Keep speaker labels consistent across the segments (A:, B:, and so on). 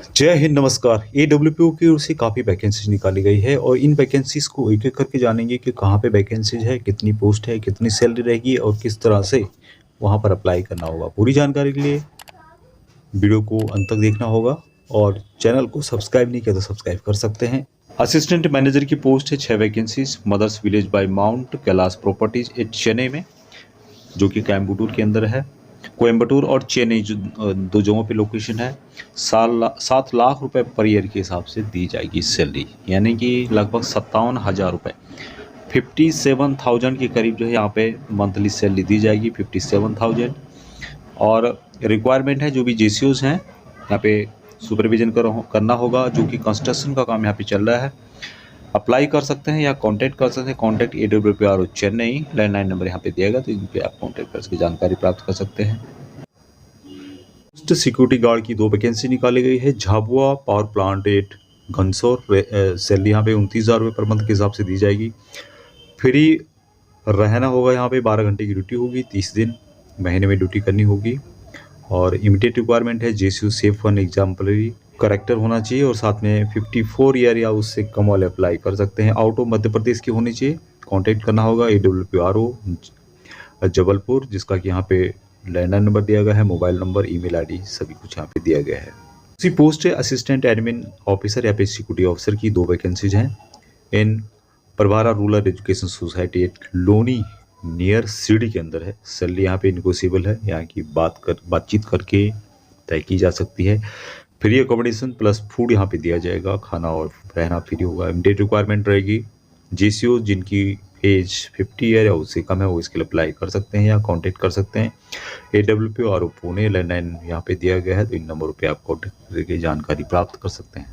A: जय हिंद, नमस्कार। एडब्ल्यूपीओ की ओर से काफ़ी वैकेंसीज निकाली गई है और इन वैकेंसीज को एक एक करके जानेंगे कि कहाँ पे वैकेंसीज है, कितनी पोस्ट है, कितनी सैलरी रहेगी और किस तरह से वहाँ पर अप्लाई करना होगा। पूरी जानकारी के लिए वीडियो को अंत तक देखना होगा और चैनल को सब्सक्राइब नहीं किया तो सब्सक्राइब कर सकते हैं। असिस्टेंट मैनेजर की पोस्ट है 6 vacancies Mothers Village by Mount Kailash Properties at Chennai में, जो कि कोयम्बटूर के अंदर है। कोयम्बटूर और चेन्नई जो दो जगहों पे लोकेशन है। 7 लाख रुपए पर ईयर के हिसाब से दी जाएगी सैलरी, यानी कि लगभग 57,000 रुपये, 57,000 के करीब जो है यहाँ पे मंथली सैलरी दी जाएगी, 57,000। और रिक्वायरमेंट है जो भी जेसीओज हैं यहाँ पे सुपरविजन करना होगा, जो कि कंस्ट्रक्शन का काम यहाँ पे चल रहा है। अप्लाई कर सकते हैं या कांटेक्ट कर सकते हैं। Contact AWPRO Chennai, landline number यहाँ पे दिएगा, तो इन पे आप कांटेक्ट करके जानकारी प्राप्त कर सकते हैं। पोस्ट सिक्योरिटी गार्ड की 2 वैकेंसी निकाली गई है। Jhabua power plant at Ghansor, salary यहाँ पे 29,000 रुपये पर मंथ के हिसाब से दी जाएगी। फ्री रहना होगा, यहाँ पे 12 घंटे की ड्यूटी होगी, 30 दिन महीने में ड्यूटी करनी होगी। और इमीडिएट रिक्वायरमेंट है जेसीयू सेफ वन एग्जाम्पलरी करेक्टर होना चाहिए और साथ में 54 ईयर या उससे कम वाले अप्लाई कर सकते हैं। आउट ऑफ मध्य प्रदेश की होनी चाहिए। कांटेक्ट करना होगा AWPRO जबलपुर, जिसका कि यहाँ पे लैंडलाइन नंबर दिया गया है, मोबाइल नंबर, ईमेल आईडी सभी कुछ यहाँ पे दिया गया है। उसी पोस्ट है असिस्टेंट एडमिन ऑफिसर या फिर सिक्योरिटी ऑफिसर की 2 वैकेंसीज हैं in Pravara rural education society at Loni near CD के अंदर है। सैलरी यहाँ पे निगोशिएबल है, यहाँ की बातचीत करके तय की जा सकती है। फ्री अकोमोडेशन प्लस फूड यहाँ पे दिया जाएगा, खाना और रहना फ्री होगा। इमीडिएट रिक्वायरमेंट रहेगी। जेसीओ जिनकी एज 50 ईयर या उससे कम है वो इसके लिए अप्लाई कर सकते हैं या कांटेक्ट कर सकते हैं। AWPRO पुणे, लैंडलाइन यहाँ पे दिया गया है, तो इन नंबरों पे आप कांटेक्ट करके जानकारी प्राप्त कर सकते हैं।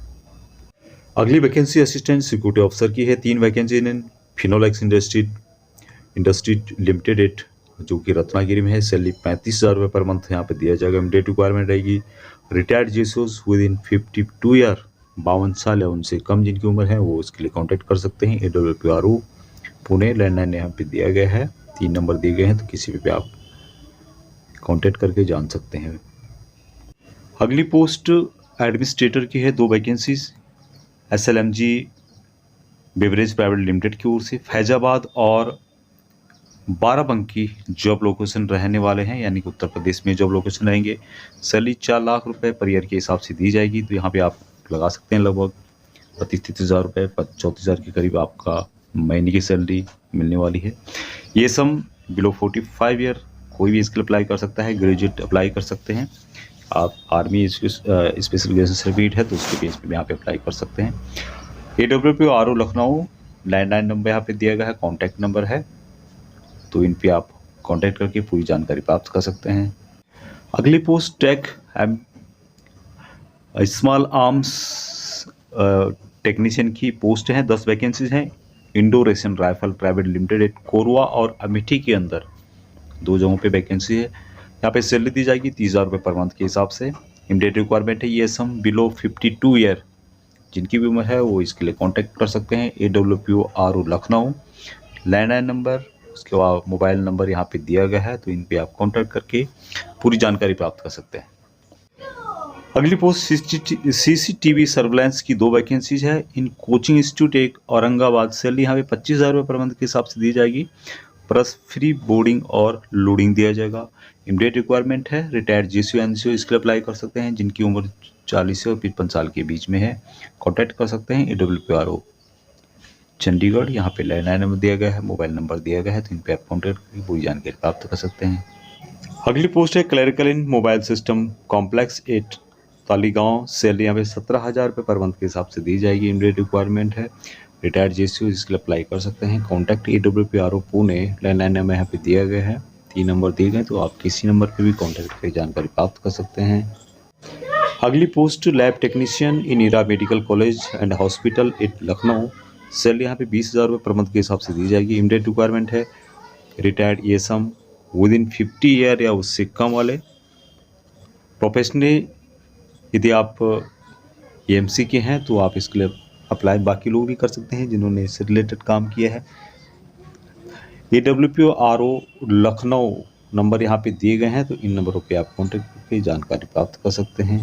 A: अगली वैकेंसी असिस्टेंट सिक्योरिटी ऑफिसर की है। 3 vacancy in Finolex Industry Limited at, जो कि रत्नागिरी में है। सैलरी 35,000 रुपये पर मंथ यहाँ पे दिया जाएगा। इमीडिएट रिक्वायरमेंट रहेगी। रिटायर्ड जेसीओज विद इन 52 ईयर, 52 साल या उनसे कम जिनकी उम्र है वो इसके लिए कांटेक्ट कर सकते हैं। AWPRO पुणे, लैंडलाइन यहाँ पे दिया गया है, 3 नंबर दिए गए हैं, तो किसी भी आप कांटेक्ट करके जान सकते हैं। अगली पोस्ट एडमिनिस्ट्रेटर की है। 2 vacancies SLMG beverage private limited की ओर से फैजाबाद और बाराबंकी जॉब लोकेशन रहने वाले हैं, यानी कि उत्तर प्रदेश में जॉब लोकेशन रहेंगे। सैलरी 4 लाख रुपए पर ईयर के हिसाब से दी जाएगी, तो यहाँ पे आप लगा सकते हैं लगभग 32,000 रुपये, 34,000 के करीब आपका महीने की सैलरी मिलने वाली है। ये सम बिलो 45 ईयर कोई भी इसके लिए अप्लाई कर सकता है। ग्रेजुएट अप्लाई कर सकते हैं। आप आर्मी स्पेशल ग्रेजुएशन सर्टिफिकेट है तो उसके बेस पे यहाँ पे अप्लाई कर सकते हैं। AWPRO लखनऊ, लैंडलाइन नंबर यहाँ पे दिया गया है, कॉन्टैक्ट नंबर है, तो इन पे आप कांटेक्ट करके पूरी जानकारी प्राप्त कर सकते हैं। अगली post tech small arms technician की पोस्ट है। 10 वैकेंसीज हैं। Indore Asian Rifle Private Limited at Korwa और अमेठी के अंदर 2 जगहों पे वैकेंसी है। यहाँ पे सैलरी दी जाएगी 30,000 रुपये पर मंथ के हिसाब से। इमीडिएट रिक्वायरमेंट है। ये सम बिलो 52 ईयर जिनकी भी उम्र है वो इसके लिए कांटेक्ट कर सकते हैं। AWPRO लखनऊ, लैंडलाइन नंबर, उसके बाद मोबाइल नंबर यहाँ पे दिया गया है, तो इन पे आप कांटेक्ट करके पूरी जानकारी प्राप्त कर सकते हैं। अगली पोस्ट CCTV सर्वेलेंस की 2 वैकेंसीज है इन कोचिंग इंस्टीट्यूट एक औरंगाबाद। सैलरी यहाँ पे 25,000 रुपये पर मंथ के हिसाब से दी जाएगी, प्लस फ्री बोर्डिंग और लोडिंग दिया जाएगा। इमीडिएट रिक्वायरमेंट है। रिटायर्ड GCO NCO इसके लिए अप्लाई कर सकते हैं जिनकी उम्र 40 से और 55 साल के बीच में है। कॉन्टैक्ट कर सकते हैं। AWPRO चंडीगढ़, यहाँ पे लैंडलाइन नंबर दिया गया है, मोबाइल नंबर दिया गया है, तो इन पे आप कॉन्टैक्ट करके पूरी जानकारी प्राप्त कर सकते हैं। अगली पोस्ट है clerical in mobile system complex at Taligaon. Salary यहाँ पे 17,000 रुपये पर मंथ के हिसाब से दी जाएगी। इमीडिएट रिक्वायरमेंट है। रिटायर्ड जेसीओ इसके लिए अप्लाई कर सकते हैं। Contact AWPRO Pune, landline number यहाँ पे दिया गया है, 3 नंबर दिए गए, तो आप किसी नंबर पे भी कॉन्टैक्ट करके जानकारी प्राप्त कर सकते हैं। अगली post lab technician in Era medical college and hospital at Lucknow. Salary यहाँ पे 20,000 रुपये पर मंथ के हिसाब से दी जाएगी। इमीडिएट रिक्वायरमेंट है। Retired ESM with in 50 year या उससे कम वाले। प्रोफेशनली यदि आप EMC के हैं तो आप इसके लिए अप्लाई बाकी लोग भी कर सकते हैं जिन्होंने इससे रिलेटेड काम किया है। AWPRO लखनऊ नंबर यहाँ पे दिए गए हैं, तो इन नंबरों पे आप कॉन्टेक्ट करके जानकारी प्राप्त कर सकते हैं।